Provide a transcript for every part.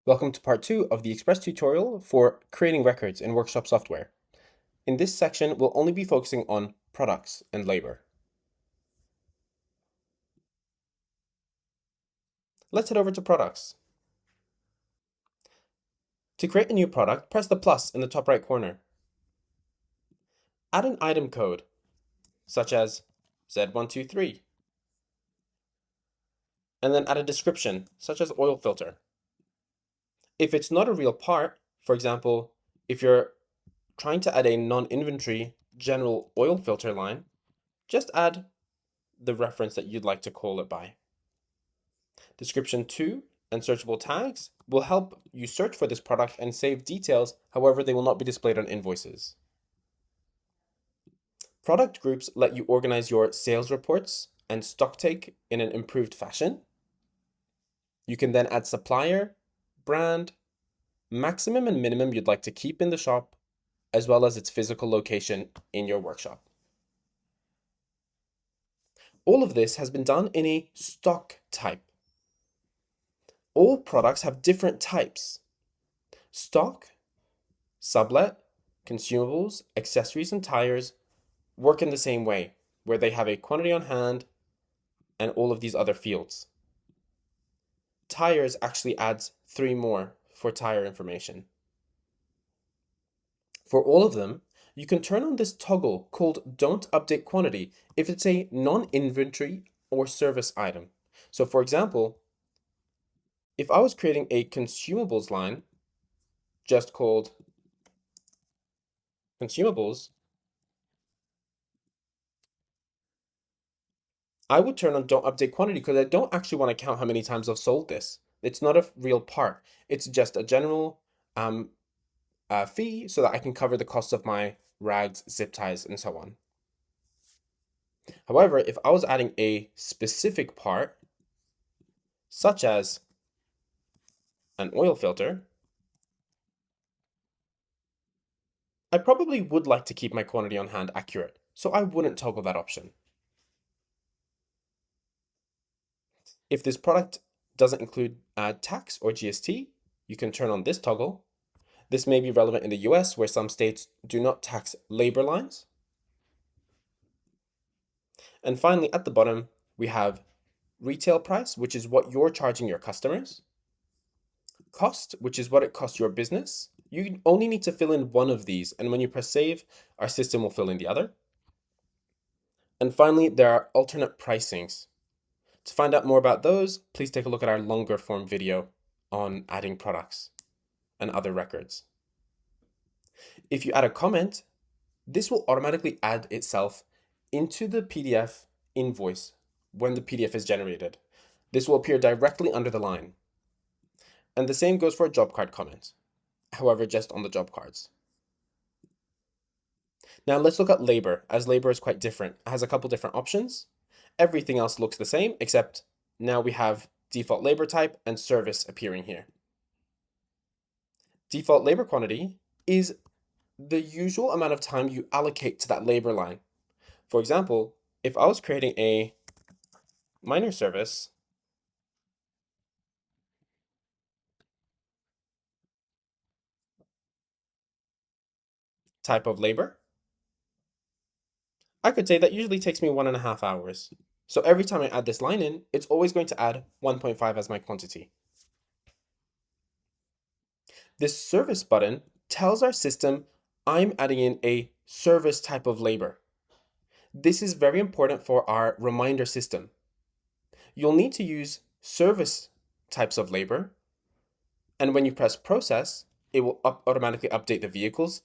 Welcome to part 2 of the Express tutorial for creating records in Workshop software. In this section, we'll only be focusing on products and labor. Let's head over to products. To create a new product, press the plus in the top right corner. Add an item code, such as Z123, and then add a description, such as oil filter. If it's not a real part, for example, if you're trying to add a non-inventory general oil filter line, just add the reference that you'd like to call it by. Description 2 and searchable tags will help you search for this product and save details, however, they will not be displayed on invoices. Product groups let you organize your sales reports and stock take in an improved fashion. You can then add supplier, brand, maximum and minimum you'd like to keep in the shop, as well as its physical location in your workshop. All of this has been done in a stock type. All products have different types. Stock, sublet, consumables, accessories, and tires work in the same way, where they have a quantity on hand and all of these other fields. Tires actually adds 3 more for tire information. For all of them, you can turn on this toggle called Don't Update Quantity if it's a non-inventory or service item. So for example, if I was creating a consumables line just called consumables, I would turn on Don't Update Quantity because I don't actually want to count how many times I've sold this. It's not a real part. It's just a general fee so that I can cover the cost of my rags, zip ties, and so on. However, if I was adding a specific part, such as an oil filter, I probably would like to keep my quantity on hand accurate, so I wouldn't toggle that option. If this product doesn't include tax or GST, you can turn on this toggle. This may be relevant in the US, where some states do not tax labor lines. And finally, at the bottom, we have retail price, which is what you're charging your customers. Cost, which is what it costs your business. You only need to fill in one of these, and when you press save, our system will fill in the other. And finally, there are alternate pricings. To find out more about those, please take a look at our longer form video on adding products and other records. If you add a comment, this will automatically add itself into the PDF invoice when the PDF is generated. This will appear directly under the line. And the same goes for a job card comment, however, just on the job cards. Now let's look at labor, as labor is quite different. It has a couple different options. Everything else looks the same, except now we have default labor type and service appearing here. Default labor quantity is the usual amount of time you allocate to that labor line. For example, if I was creating a minor service, type of labor, I could say that usually takes me 1.5 hours. So every time I add this line in, it's always going to add 1.5 as my quantity. This service button tells our system I'm adding in a service type of labor. This is very important for our reminder system. You'll need to use service types of labor, and when you press process, it will automatically update the vehicles,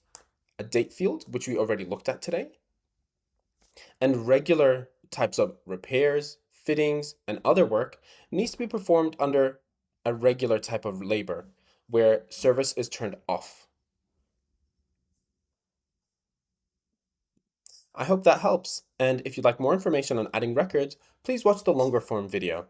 a date field, which we already looked at today, and regular types of repairs, fittings, and other work needs to be performed under a regular type of labor where service is turned off. I hope that helps, and if you'd like more information on adding records, please watch the longer form video.